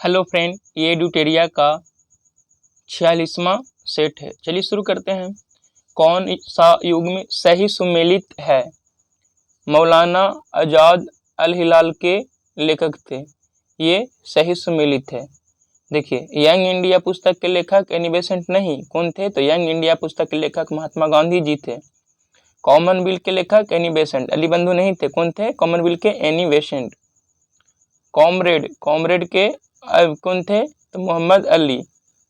Hello friend, ये ड्यूटेरिया का 46वां set है। चलिए शुरू करते हैं। कौन सा युग्म सही सुमेलित है? मौलाना आजाद अल हिलाल के लेखक थे। ये सही सुमेलित है। देखिए, यंग इंडिया पुस्तक के लेखक एनी बेसेंट नहीं, कौन थे? तो यंग इंडिया पुस्तक के लेखक महात्मा गांधी जी थे। कॉमनवेल्थ के लेखक एनी बेसेंट, अली बंधु नहीं थे, कौन थे? कॉमनवेल्थ के एनी बेसेंट। कॉमरेड के कौन थे? तो मोहम्मद अली।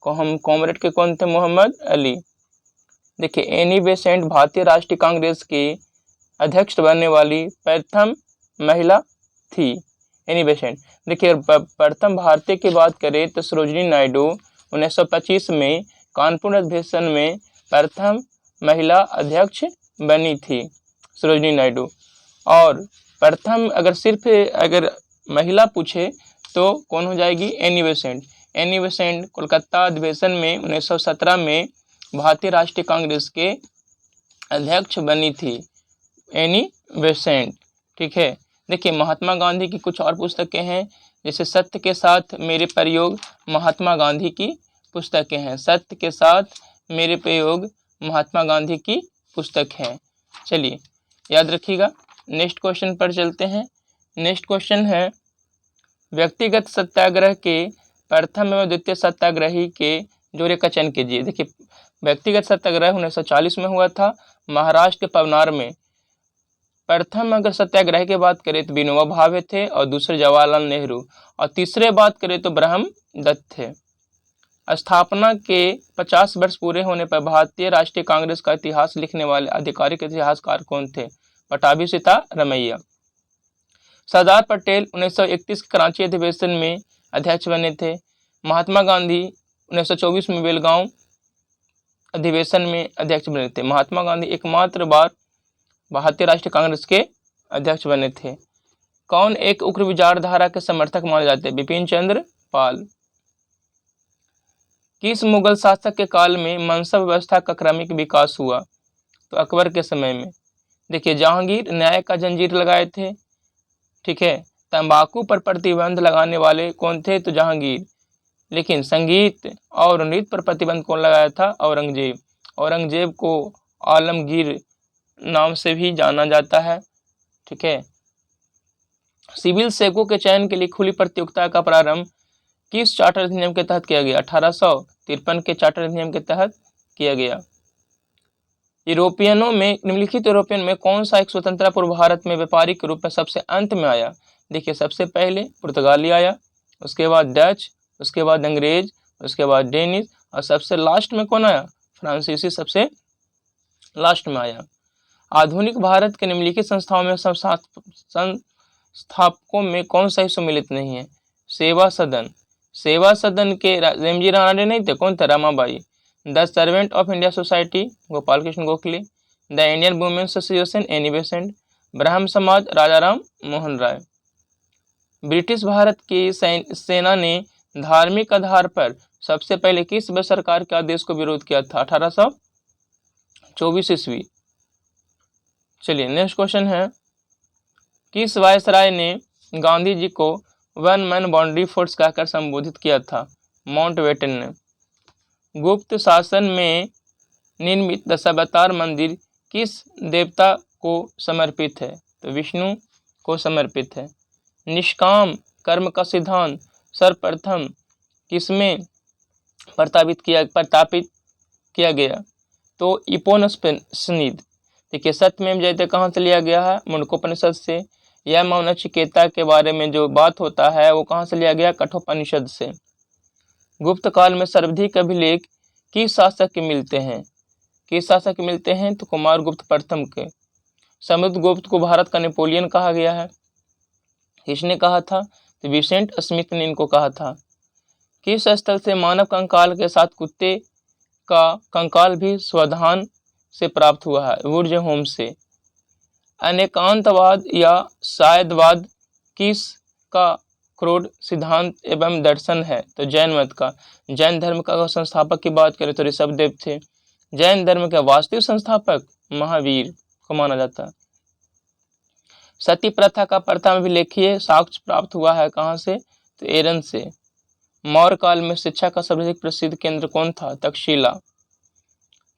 हम कॉमरेड के कौन थे? मोहम्मद अली। देखिए, एनी बेसेंट भारतीय राष्ट्रीय कांग्रेस की अध्यक्ष बनने वाली प्रथम महिला थी। Annie Besant. देखिए, प्रथम भारतीय की बात करें तो सरोजिनी नायडू 1925 में कानपुर अधिवेशन में प्रथम महिला अध्यक्ष बनी थी, सरोजिनी नायडू। और प्रथम अगर महिला पूछे तो कौन हो जाएगी? Annie Besant. Annie Besant Kolkata अधिवेशन में 1917 में भारतीय राष्ट्रीय कांग्रेस के अध्यक्ष बनी थी, एनी बेसेंट। ठीक है। देखिए, महात्मा गांधी की कुछ और पुस्तकें हैं, जैसे सत्य के साथ मेरे प्रयोग महात्मा गांधी की पुस्तकें हैं। सत्य के साथ मेरे प्रयोग महात्मा गांधी की पुस्तक है। चलिए याद रखिएगा। नेक्स्ट क्वेश्चन पर चलते हैं। नेक्स्ट क्वेश्चन है, व्यक्तिगत सत्याग्रह के प्रथम एवं द्वितीय सत्याग्रही के जोड़े का चयन कीजिए। देखिए, व्यक्तिगत सत्याग्रह 1940 में हुआ था महाराष्ट्र के पवनार में। प्रथम अगर सत्याग्रह की बात करें तो विनोबा भावे थे, और दूसरे जवाहरलाल नेहरू, और तीसरे बात करें तो ब्रह्म दत्त थे। स्थापना के 50 वर्ष पूरे होने पर भारतीय राष्ट्रीय कांग्रेस का इतिहास लिखने वाले आधिकारिक इतिहासकार कौन थे? पटाभी सीतारमैया। सरदार पटेल 1931 के कराची अधिवेशन में अध्यक्ष बने थे। महात्मा गांधी 1924 में बेलगांव अधिवेशन में अध्यक्ष बने थे। महात्मा गांधी एकमात्र बार भारतीय राष्ट्रीय कांग्रेस के अध्यक्ष बने थे। कौन एक उग्र विचारधारा के समर्थक माने जाते हैं? बिपिन चंद्र पाल। किस मुगल शासक के काल में मनसब व्यवस्था का क्रमिक विकास हुआ? तो अकबर के समय में। देखिए, जहांगीर न्याय का जंजीर लगाए थे। ठीक है। तंबाकू पर प्रतिबंध लगाने वाले कौन थे? तो जहांगीर। लेकिन संगीत और नृत्य पर प्रतिबंध कौन लगाया था? औरंगजेब। औरंगजेब को आलमगीर नाम से भी जाना जाता है। ठीक है। सिविल सेवकों के चयन के लिए खुली प्रतियोगिता का प्रारंभ किस चार्टर अधिनियम के तहत किया गया? 1853 के चार्टर अधिनियम के तहत किया गया। यूरोपियनों में निम्नलिखित यूरोपियन में कौन सा एक स्वतंत्र पूर्व भारत में व्यापारिक रूप में सबसे अंत में आया? देखिए, सबसे पहले पुर्तगाली आया, उसके बाद डच, उसके बाद अंग्रेज, उसके बाद डेनिश, और सबसे लास्ट में कौन आया? फ्रांसीसी सबसे लास्ट में आया। आधुनिक भारत के निम्नलिखित संस्थाओं में संस्थापकों में कौन सा ही सम्मिलित नहीं है? सेवा सदन। सेवा सदन के रेमजी राणा नहीं थे, कौन थे? Ramabai. The servant of India society Gopal Krishna Gokhale. The Indian women's association Annie Besant. Brahmo Samaj Raja Ram Mohan Roy. British Bharat की सेना ने धार्मिक आधार पर सबसे पहले किस सरकार के आदेश को विरोध किया था? 1824 ईस्वी। चलिए नेक्स्ट क्वेश्चन है, किस वायसराय ने गांधी जी को वन मैन बाउंड्री फोर्स कहकर संबोधित किया था? माउंटबेटन ने। गुप्त शासन में निर्मित दशावतार मंदिर किस देवता को समर्पित है? तो विष्णु को समर्पित है। निष्काम कर्म का सिद्धांत सर्वप्रथम किसमें प्रस्तापित किया गया? तो उपनिषद। देखिए, सत्यमेव जयते कहाँ से लिया गया है? मुंडकोपनिषद से। यह मौन नचिकेता के बारे में जो बात होता है वो कहाँ से लिया गया? कठोपनिषद से। गुप्त काल में सर्वाधिक अभिलेख किस शासक के मिलते हैं? किस शासक के मिलते हैं? तो कुमार गुप्त प्रथम के। समुद्रगुप्त को भारत का नेपोलियन कहा गया है। किसने कहा था? तो विसेंट स्मिथ ने इनको कहा था। किस स्थल से मानव कंकाल के साथ कुत्ते का कंकाल भी स्वधान से प्राप्त हुआ है? वुर्ज होम से। अनेकांतवाद या शायदवाद किस का क्रोध सिद्धांत एवं दर्शन है? तो जैन मत का। जैन धर्म का संस्थापक की बात करें तो ऋषभदेव थे। जैन धर्म के वास्तविक संस्थापक महावीर को माना जाता है। सती प्रथा का प्रथम अभिलेखीय साक्ष्य प्राप्त हुआ है कहाँ से? तो एरन से। मौर्य काल में शिक्षा का सर्वाधिक प्रसिद्ध केंद्र कौन था? तक्षशिला।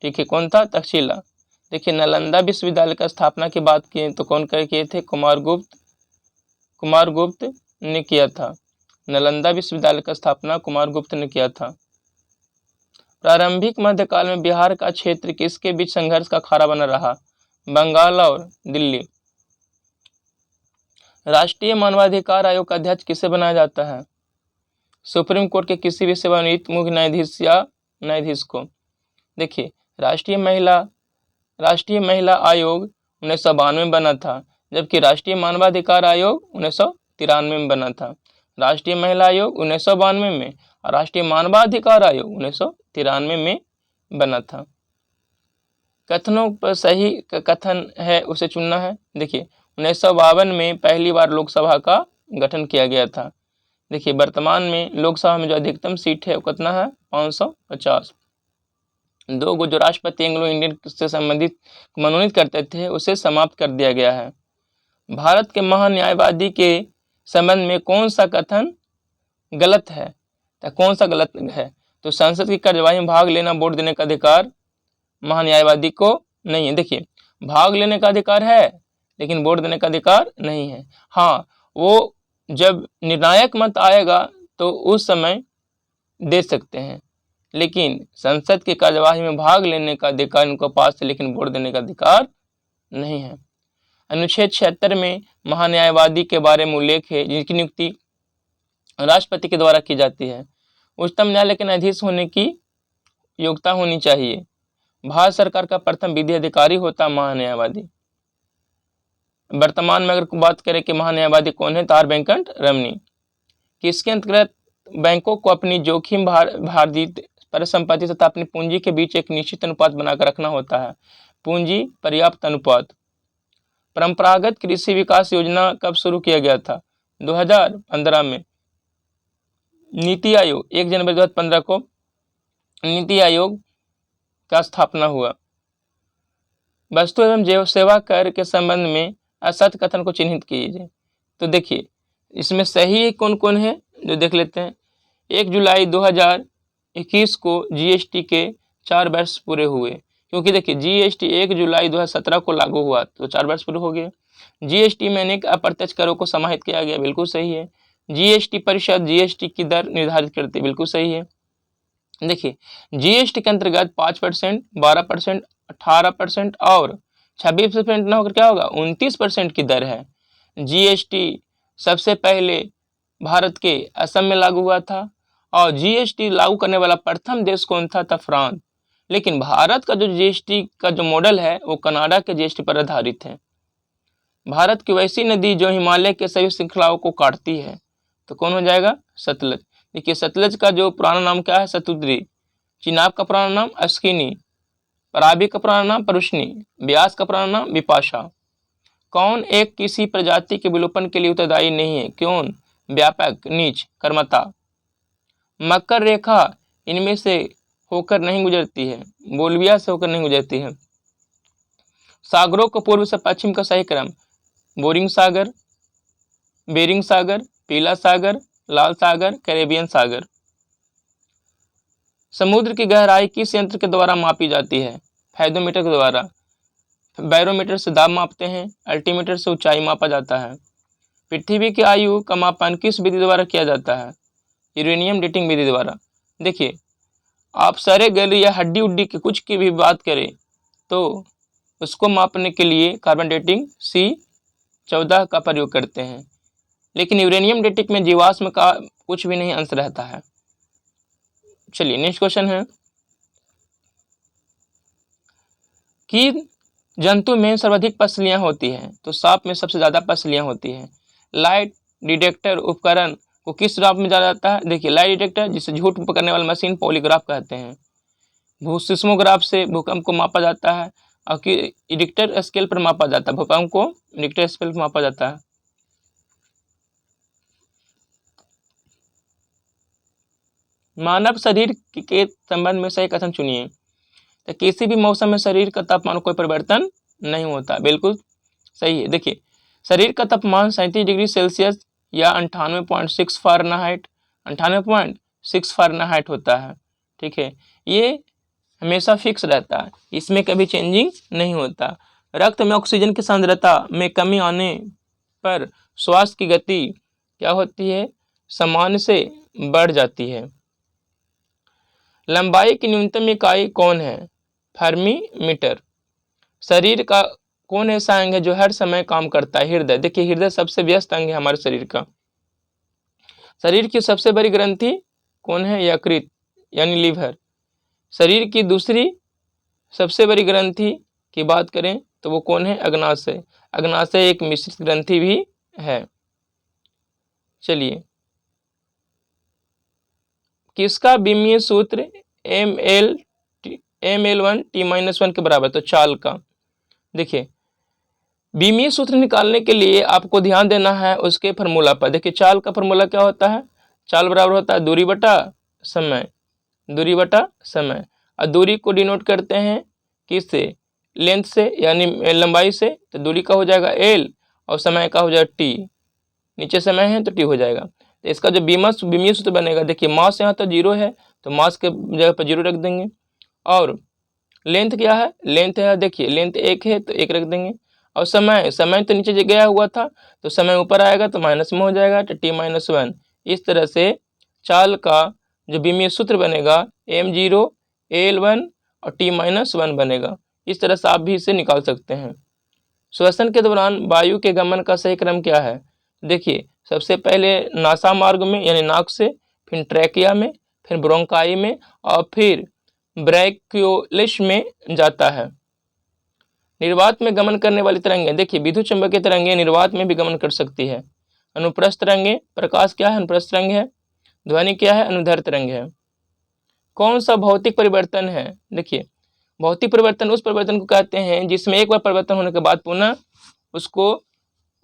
ठीक है, कौन था? तक्षशिला। देखिए, नालंदा विश्वविद्यालय का स्थापना की बात किए तो कौन कर किए थे? कुमारगुप्त ने किया था। नालंदा विश्वविद्यालय का स्थापना कुमारगुप्त ने किया था। प्रारंभिक मध्यकाल में बिहार का क्षेत्र किसके बीच संघर्ष का अखाड़ा बना रहा? बंगाल और दिल्ली। राष्ट्रीय मानवाधिकार आयोग का अध्यक्ष किसे बनाया जाता है? सुप्रीम कोर्ट के किसी भी सेवानिवृत्त मुख्य न्यायाधीश या न्यायाधीश को। देखिए, राष्ट्रीय महिला आयोग 1992 में बना था, जबकि राष्ट्रीय मानवाधिकार आयोग 1993 में बना था। राष्ट्रीय महिला आयोग 1992 में और राष्ट्रीय मानवाधिकार आयोग 1993 में बना था। कथनों पर सही कथन है उसे चुनना है। देखिए, 1952 में पहली बार लोकसभा का गठन किया गया था। देखिए, वर्तमान में लोकसभा में जो अधिकतम सीट है वो कितना है? 550। 2 गो जो राष्ट्रपति एंग्लो इंडियन से संबंधित मनोनीत करते थे उसे समाप्त कर दिया गया है। भारत के महान्यायवादी के संबंध में कौन सा कथन गलत है? तो कौन सा गलत है? तो संसद की कार्यवाही में भाग लेना, वोट देने का अधिकार महान्यायवादी को नहीं है। देखिए, भाग लेने का अधिकार है लेकिन वोट देने का अधिकार नहीं है। हाँ, वो जब निर्णायक मत आएगा तो उस समय दे सकते हैं, लेकिन संसद की कार्यवाही में भाग लेने का अधिकार उनको पास है, लेकिन वोट देने का अधिकार नहीं है। अनुच्छेद 76 में महान्यायवादी के बारे में उल्लेख है जिनकी नियुक्ति राष्ट्रपति के द्वारा की जाती है। उच्चतम न्यायालय के न्यायाधीश होने की योग्यता होनी चाहिए। भारत सरकार का प्रथम विधि अधिकारी होता महान्यायवादी। वर्तमान में अगर बात करें कि महान्यायवादी कौन है, तो आर वेंकट रमनी। किसके अंतर्गत बैंकों को अपनी जोखिम भारतीत परिसंपत्ति तथा अपनी पूंजी के बीच एक निश्चित अनुपात बनाकर रखना होता है? पूंजी पर्याप्त अनुपात। परंपरागत कृषि विकास योजना कब शुरू किया गया था? 2015 में। नीति आयोग 1 जनवरी 2015 को नीति आयोग का स्थापना हुआ। वस्तु एवं सेवा कर के संबंध में असत्य कथन को चिन्हित कीजिए। तो देखिए, इसमें सही कौन कौन है जो देख लेते हैं। 1 जुलाई 2021 को जीएसटी के 4 वर्ष पूरे हुए, क्योंकि देखिए जीएसटी 1 जुलाई 2017 को लागू हुआ तो 4 वर्ष पूरे हो गए। जीएसटी में अनेक अप्रत्यक्ष करों को समाहित किया गया, बिल्कुल सही है। जीएसटी परिषद जीएसटी की दर निर्धारित करती है, बिल्कुल सही है। देखिए, जीएसटी के अंतर्गत 5%, 12%, 18% और 26% न होकर क्या होगा? 29% की दर है। जीएसटी सबसे पहले भारत के असम में लागू हुआ था और जीएसटी लागू करने वाला प्रथम देश कौन था? फ्रांस। लेकिन भारत का जो जीएसटी का जो मॉडल है वो कनाडा के जीएसटी पर आधारित है। भारत की वैसी नदी जो हिमालय के सभी श्रृंखलाओं को काटती है, तो कौन हो जाएगा? सतलज। देखिए, सतलज का जो पुराना नाम क्या है? सतुद्री। चिनाब का पुराना नाम अस्किनी। पराबी का पुराना नाम परुष्णी। ब्यास का पुराना नाम विपाशा। कौन एक किसी प्रजाति के विलोपन के लिए उत्तरदायी नहीं है? क्यों? व्यापक, नीच, कर्मता। मकर रेखा इनमें से होकर नहीं गुजरती है, बोल्विया से होकर नहीं गुजरती है। सागरों को पूर्व से पश्चिम का सही क्रम: बोरिंग सागर, बेरिंग सागर, पीला सागर, लाल सागर, कैरेबियन सागर। समुद्र की गहराई किस यंत्र के द्वारा मापी जाती है? फैदोमीटर के द्वारा। बैरोमीटर से दाब मापते हैं, अल्टीमीटर से ऊंचाई मापा जाता है। पृथ्वी की आयु का मापन किस विधि द्वारा किया जाता है? यूरेनियम डेटिंग विधि द्वारा। देखिए, आप सारे गले या हड्डी उड्डी के कुछ की भी बात करें तो उसको मापने के लिए कार्बन डेटिंग C14 का प्रयोग करते हैं, लेकिन यूरेनियम डेटिंग में जीवाश्म का कुछ भी नहीं अंश रहता है। चलिए, नेक्स्ट क्वेश्चन है कि जंतु में सर्वाधिक पसलियां होती हैं? तो सांप में सबसे ज्यादा पसलियां होती हैं। लाइट डिटेक्टर उपकरण को किस ग्राफ में जाना जाता है? देखिए, लाइट डिटेक्टर जिसे झूठ पकड़ने वाली मशीन पॉलीग्राफ कहते हैं। भूसिस्मोग्राफ से भूकंप को मापा जाता है और रिक्टर स्केल पर मापा जाता है। भूकंप को रिक्टर स्केल पर मापा जाता है। मानव शरीर के संबंध में सही कथन चुनिए। तो किसी भी मौसम में शरीर का तापमान कोई परिवर्तन नहीं होता, बिल्कुल सही है। देखिए, शरीर का तापमान 37 डिग्री सेल्सियस या 98.6 फ़ारेनहाइट, 98 6 फ़ारेनहाइट होता है। ठीक है, ये हमेशा फिक्स रहता है, इसमें कभी चेंजिंग नहीं होता। रक्त में ऑक्सीजन की सांद्रता में कमी आने पर श्वास की गति क्या होती है, सामान्य से बढ़ जाती है। लंबाई की न्यूनतम इकाई कौन है, फर्मी मीटर। शरीर का कौन ऐसा अंग है जो हर समय काम करता है, हृदय। देखिए हृदय सबसे व्यस्त अंग है हमारे शरीर का। शरीर की सबसे बड़ी ग्रंथि कौन है, यकृत यानी लीवर। शरीर की दूसरी सबसे बड़ी ग्रंथि की बात करें तो वो कौन है, अग्नाशय। अग्नाशय एक मिश्रित ग्रंथि भी है। चलिए, किसका विमीय सूत्र ml1 t-1 के बराबर, तो चाल का। देखिए विमीय सूत्र निकालने के लिए आपको ध्यान देना है उसके फार्मूला पर। देखिए चाल का फार्मूला क्या होता है, चाल बराबर होता है दूरी बटा समय, दूरी बटा समय। और दूरी को डिनोट करते हैं किससे, लेंथ से यानी लंबाई से, तो दूरी का हो जाएगा l और समय का हो जाएगा t। नीचे समय है तो t हो जाएगा। तो इसका जो विमीय सूत्र बनेगा, देखिए मास यहाँ तो 0 है तो मास के जगह पर 0 रख देंगे। और लेंथ क्या है, लेंथ है, देखिए लेंथ 1 है तो 1 रख देंगे। और समय, समय तो नीचे गया हुआ था तो समय ऊपर आएगा तो माइनस में हो जाएगा, तो t-1। इस तरह से चाल का जो विमीय सूत्र बनेगा m0 al1 और t-1 बनेगा। इस तरह से आप भी इसे निकाल सकते हैं। श्वसन के दौरान वायु के गमन का सही क्रम क्या है। देखिए सबसे पहले नासा मार्ग में यानी नाक से, फिर ट्रैकिया में, फिर ब्रोंकाई में और फिर ब्रैकियोलिस में जाता है। निर्वात में गमन करने वाली तरंगें, देखिए विद्युत चुंबकीय तरंगें निर्वात में भी गमन कर सकती है। अनुप्रस्थ तरंगें, प्रकाश क्या है, अनुप्रस्थ तरंग है। ध्वनि क्या है, अनुदैर्ध्य तरंग है। कौन सा भौतिक परिवर्तन है, देखिए भौतिक परिवर्तन उस परिवर्तन को कहते हैं जिसमें एक बार परिवर्तन होने के बाद पुनः उसको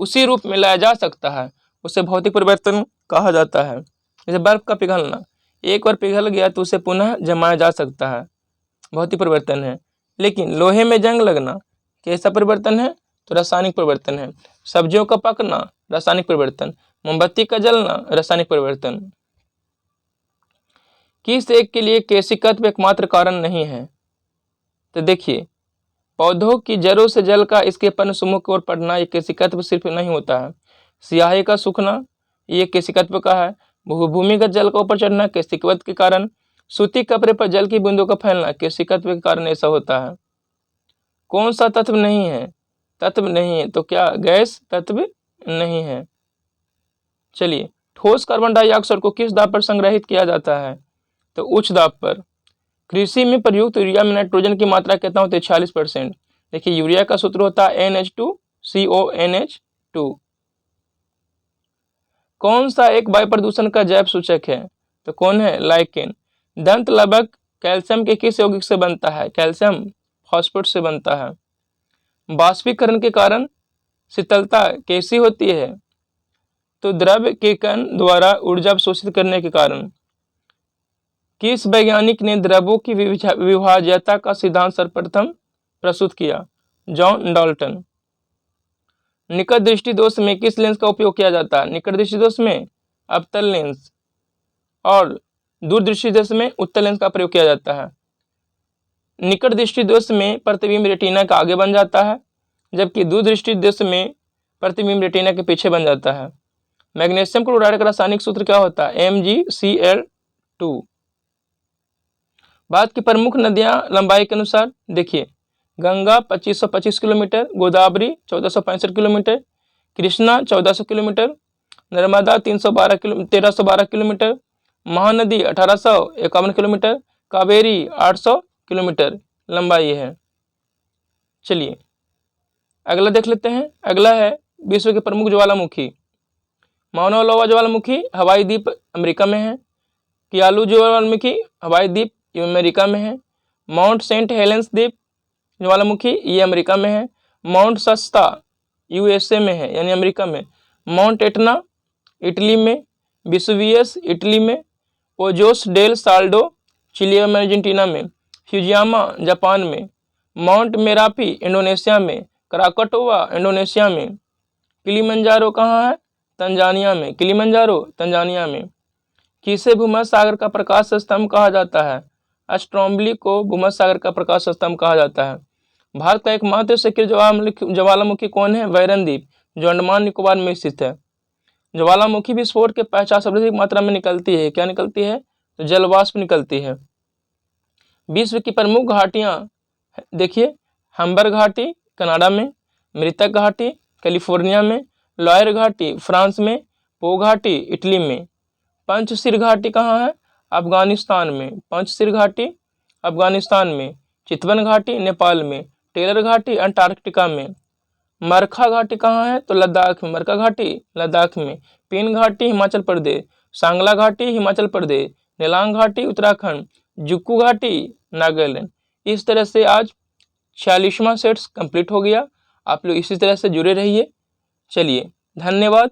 उसी रूप में लाया जा सकता है, उसे भौतिक परिवर्तन कहा जाता है। जैसे बर्फ का पिघलना, एक बार पिघल गया तो उसे पुनः जमाया जा सकता है, भौतिक परिवर्तन है। लेकिन लोहे में जंग लगना कैसा परिवर्तन है, तो रासायनिक परिवर्तन है। सब्जियों का पकना रासायनिक परिवर्तन, मोमबत्ती का जलना रासायनिक परिवर्तन। किस एक के लिए केशिकत्व एकमात्र कारण नहीं है, तो देखिए पौधों की जड़ों से जल का इसके पर्ण समूह की ओर पड़ना ये केशिकत्व सिर्फ नहीं होता है। स्याही का सूखना ये केशिकत्व का है। भूमिगत जल का ऊपर चढ़ना केशिकत्व के कारण। सूती कपड़े पर जल की बूंदों का फैलना केशिकत्व के कारण ऐसा होता है। कौन सा तत्व नहीं है, तत्व नहीं है तो क्या, गैस तत्व नहीं है। चलिए, ठोस कार्बन डाइऑक्साइड को किस दाब पर संग्रहित किया जाता है, तो उच्च दाब पर। कृषि में प्रयुक्त यूरिया में नाइट्रोजन की मात्रा कितना होती है, 46%। देखिए यूरिया का सूत्र होता है NH2CONH2। कौन सा एक वायु प्रदूषण का जैव सूचक है, तो कौन है, लाइकेन। दंत लवक कैल्शियम के किस यौगिक से बनता है, कैल्शियम फॉस्फेट से बनता है। बाष्पीकरण के कारण शीतलता कैसी होती है, तो द्रव के कण द्वारा ऊर्जा अवशोषित करने के कारण। किस वैज्ञानिक ने द्रवों की विभाज्यता का सिद्धांत सर्वप्रथम प्रस्तुत किया, जॉन डाल्टन। निकट दृष्टि दोष में किस लेंस का उपयोग किया जाता है, निकट दृष्टि दोष में अवतल लेंस और दूर दृष्टि दोष में उत्तल लेंस का प्रयोग किया जाता है। निकट दृष्टि दोष में प्रतिबिंब रेटिना का आगे बन जाता है, जबकि दूर दृष्टि दोष में प्रतिबिंब रेटिना के पीछे बन जाता है। मैग्नीशियम क्लोराइड का रासायनिक सूत्र क्या होता है, MgCl2। भारत की प्रमुख नदियां लंबाई के अनुसार, देखिए Ganga 2525 kilometre, Godavari 1465 kilometre, Krishna 1400 kilometre, Narmada 1312 kilometre, Mahanadi 1851 kilometre, Kaveri 800 kilometre लंबाई है। चलिए अगला देख लेते हैं। अगला है विश्व के प्रमुख ज्वालामुखी। माउना लोआ ज्वालामुखी हवाई द्वीप अमेरिका में है। कियालू ज्वालामुखी हवाई द्वीप अमेरिका में है। माउंट सेंट हेलेंस द्वीप ज्वालामुखी ये अमेरिका में है। माउंट सस्ता USA में है यानी अमेरिका में। माउंट एटना इटली में। विसुवियस इटली में। ओजोस डेल साल्डो चिली में अर्जेंटीना में। फ्यूजियामा जापान में। माउंट मेरापी इंडोनेशिया में। कराकटोवा इंडोनेशिया में। किलिमंजारो कहाँ है, तंजानिया में। किलिमंजारो तंजानिया में। किसे भूमध्य सागर का प्रकाश स्तंभ कहा जाता है? स्ट्रोम्बली को भूमध्य सागर का प्रकाश स्तंभ कहा जाता है। भारत का एकमात्र सक्रिय ज्वालामुखी कौन है? वैरनदीप, जो अंडमान निकोबार में स्थित है। ज्वालामुखी विस्फोट के पश्चात सर्वाधिक मात्रा में निकलती है, क्या निकलती है? तो जलवाष्प निकलती है। विश्व की प्रमुख घाटियां देखिए, हम्बर घाटी कनाडा में, मृतक घाटी कैलिफोर्निया में, लॉयर घाटी फ्रांस में, पो घाटी इटली में। पंचशीर घाटी कहाँ है? अफगानिस्तान में। पंचशीर घाटी अफगानिस्तान में। चितवन घाटी नेपाल में। टेलर घाटी अंटार्कटिका में। मरखा घाटी कहाँ है? तो लद्दाख में। मरखा घाटी लद्दाख में। पिन घाटी हिमाचल प्रदेश। सांगला घाटी हिमाचल प्रदेश। नीलांग घाटी उत्तराखंड। जुक्कू घाटी नागालैंड। इस तरह से आज 46वां सेट्स कंप्लीट हो गया। आप लोग इसी तरह से जुड़े रहिए। चलिए, धन्यवाद।